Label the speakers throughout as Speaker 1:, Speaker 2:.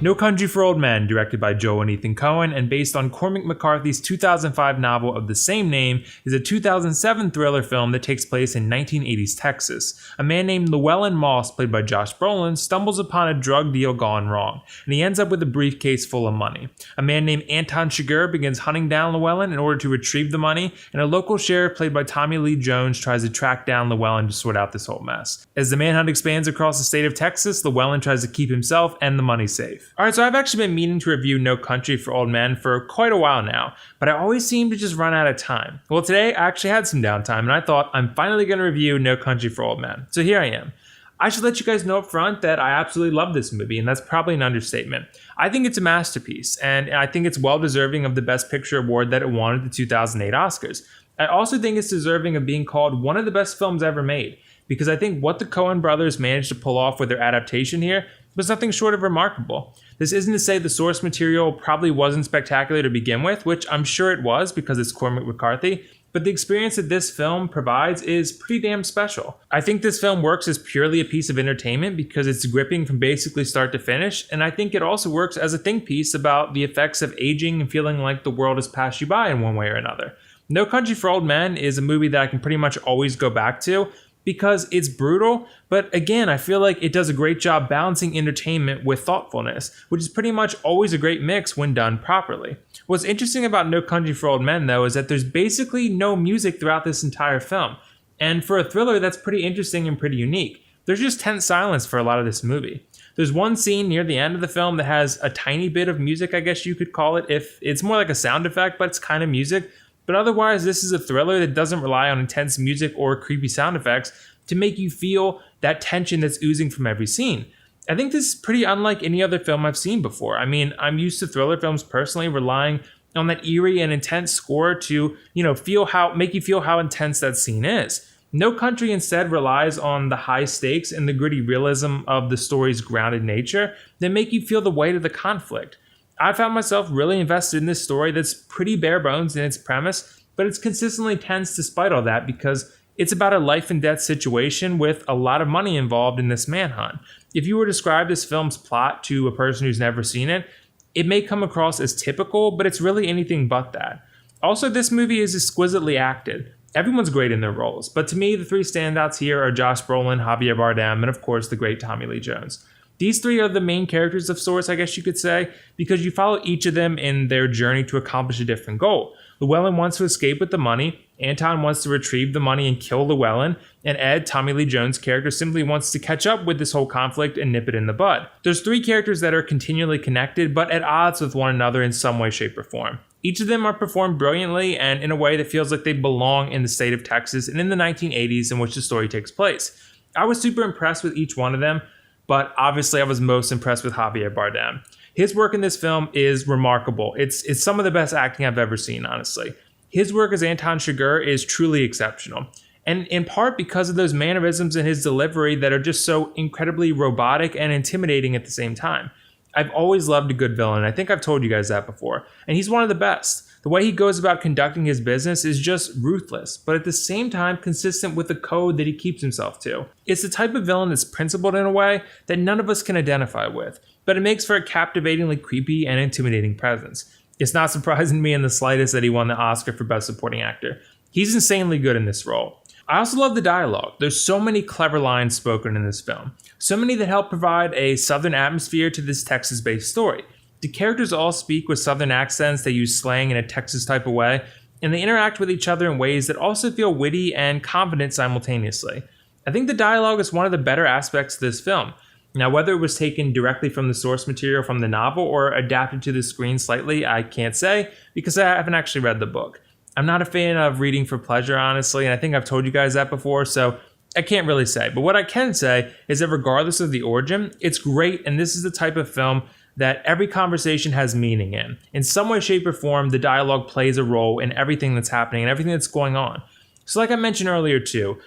Speaker 1: No Country for Old Men, directed by Joel and Ethan Coen and based on Cormac McCarthy's 2005 novel of the same name, is a 2007 thriller film that takes place in 1980s Texas. A man named Llewellyn Moss, played by Josh Brolin, stumbles upon a drug deal gone wrong, and he ends up with a briefcase full of money. A man named Anton Chigurh begins hunting down Llewellyn in order to retrieve the money, and a local sheriff, played by Tommy Lee Jones, tries to track down Llewellyn to sort out this whole mess. As the manhunt expands across the state of Texas, Llewellyn tries to keep himself and the money safe. Alright, so I've actually been meaning to review No Country for Old Men for quite a while now, but I always seem to just run out of time. Well, today I actually had some downtime and I thought I'm finally going to review No Country for Old Men. So here I am. I should let you guys know up front that I absolutely love this movie, and that's probably an understatement. I think it's a masterpiece, and I think it's well deserving of the Best Picture award that it won at the 2008 Oscars. I also think it's deserving of being called one of the best films ever made, because I think what the Coen brothers managed to pull off with their adaptation here was nothing short of remarkable. This isn't to say the source material probably wasn't spectacular to begin with, which I'm sure it was because it's Cormac McCarthy, but the experience that this film provides is pretty damn special. I think this film works as purely a piece of entertainment because it's gripping from basically start to finish, and I think it also works as a think piece about the effects of aging and feeling like the world has passed you by in one way or another. No Country for Old Men is a movie that I can pretty much always go back to, because it's brutal, but again, I feel like it does a great job balancing entertainment with thoughtfulness, which is pretty much always a great mix when done properly. What's interesting about No Country for Old Men, though, is that there's basically no music throughout this entire film, and for a thriller, that's pretty interesting and pretty unique. There's just tense silence for a lot of this movie. There's one scene near the end of the film that has a tiny bit of music, I guess you could call it, if it's more like a sound effect, but it's kind of music. But otherwise, this is a thriller that doesn't rely on intense music or creepy sound effects to make you feel that tension that's oozing from every scene. I think this is pretty unlike any other film I've seen before. I mean, I'm used to thriller films personally relying on that eerie and intense score to, make you feel how intense that scene is. No Country instead relies on the high stakes and the gritty realism of the story's grounded nature that make you feel the weight of the conflict. I found myself really invested in this story that's pretty bare bones in its premise, but it's consistently tense despite all that because it's about a life and death situation with a lot of money involved in this manhunt. If you were to describe this film's plot to a person who's never seen it, it may come across as typical, but it's really anything but that. Also, this movie is exquisitely acted. Everyone's great in their roles, but to me, the three standouts here are Josh Brolin, Javier Bardem, and of course, the great Tommy Lee Jones. These three are the main characters of sorts, I guess you could say, because you follow each of them in their journey to accomplish a different goal. Llewellyn wants to escape with the money, Anton wants to retrieve the money and kill Llewellyn, and Ed, Tommy Lee Jones' character, simply wants to catch up with this whole conflict and nip it in the bud. There's three characters that are continually connected, but at odds with one another in some way, shape, or form. Each of them are performed brilliantly and in a way that feels like they belong in the state of Texas and in the 1980s in which the story takes place. I was super impressed with each one of them, but obviously I was most impressed with Javier Bardem. His work in this film is remarkable. It's some of the best acting I've ever seen, honestly. His work as Anton Chigurh is truly exceptional. And in part because of those mannerisms in his delivery that are just so incredibly robotic and intimidating at the same time. I've always loved a good villain. I think I've told you guys that before. And he's one of the best. The way he goes about conducting his business is just ruthless, but at the same time consistent with the code that he keeps himself to. It's the type of villain that's principled in a way that none of us can identify with, but it makes for a captivatingly creepy and intimidating presence. It's not surprising to me in the slightest that he won the Oscar for Best Supporting Actor. He's insanely good in this role. I also love the dialogue. There's so many clever lines spoken in this film. So many that help provide a southern atmosphere to this Texas-based story. The characters all speak with southern accents, they use slang in a Texas type of way, and they interact with each other in ways that also feel witty and confident simultaneously. I think the dialogue is one of the better aspects of this film. Now, whether it was taken directly from the source material from the novel or adapted to the screen slightly, I can't say, because I haven't actually read the book. I'm not a fan of reading for pleasure, honestly, and I think I've told you guys that before, so I can't really say. But what I can say is that regardless of the origin, it's great, and this is the type of film that every conversation has meaning in. In some way, shape, or form, the dialogue plays a role in everything that's happening and everything that's going on. So like I mentioned earlier too,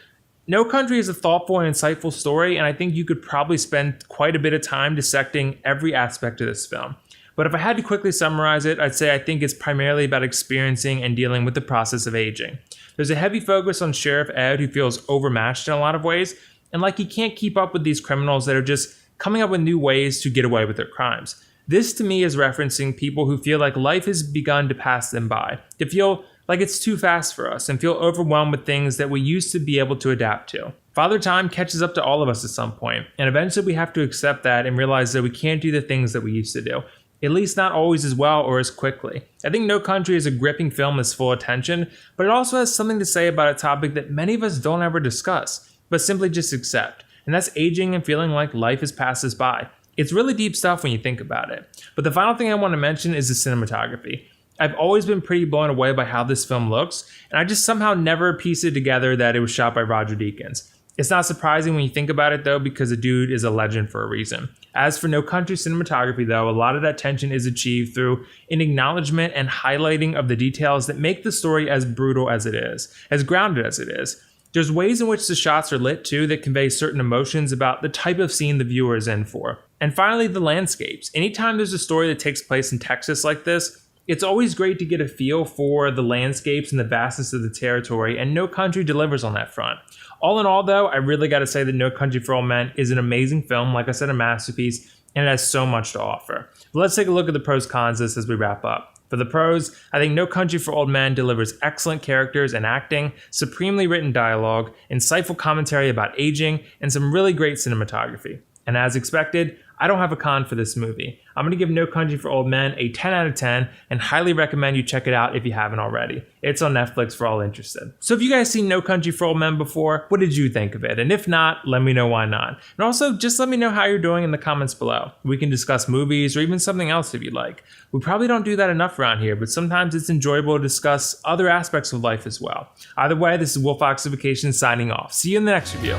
Speaker 1: No Country is a thoughtful and insightful story, and I think you could probably spend quite a bit of time dissecting every aspect of this film. But if I had to quickly summarize it, I'd say I think it's primarily about experiencing and dealing with the process of aging. There's a heavy focus on Sheriff Ed, who feels overmatched in a lot of ways, and like he can't keep up with these criminals that are just coming up with new ways to get away with their crimes. This to me is referencing people who feel like life has begun to pass them by, to feel like it's too fast for us and feel overwhelmed with things that we used to be able to adapt to. Father Time catches up to all of us at some point, and eventually we have to accept that and realize that we can't do the things that we used to do, at least not always as well or as quickly. I think No Country is a gripping film that's full of tension, but it also has something to say about a topic that many of us don't ever discuss, but simply just accept, and that's aging and feeling like life has passed us by. It's really deep stuff when you think about it. But the final thing I want to mention is the cinematography. I've always been pretty blown away by how this film looks, and I just somehow never pieced it together that it was shot by Roger Deakins. It's not surprising when you think about it though, because the dude is a legend for a reason. As for No Country cinematography though, a lot of that tension is achieved through an acknowledgement and highlighting of the details that make the story as brutal as it is, as grounded as it is. There's ways in which the shots are lit too that convey certain emotions about the type of scene the viewer is in for. And finally, the landscapes. Anytime there's a story that takes place in Texas like this, it's always great to get a feel for the landscapes and the vastness of the territory, and No Country delivers on that front. All in all though, I really gotta say that No Country for Old Men is an amazing film, like I said, a masterpiece, and it has so much to offer. But let's take a look at the pros cons of this as we wrap up. For the pros, I think No Country for Old Men delivers excellent characters and acting, supremely written dialogue, insightful commentary about aging, and some really great cinematography. And as expected, I don't have a con for this movie. I'm going to give No Country for Old Men a 10 out of 10 and highly recommend you check it out if you haven't already. It's on Netflix for all interested. So if you guys seen No Country for Old Men before, what did you think of it? And if not, let me know why not. And also, just let me know how you're doing in the comments below. We can discuss movies or even something else if you'd like. We probably don't do that enough around here, but sometimes it's enjoyable to discuss other aspects of life as well. Either way, this is WillFoxification signing off. See you in the next review.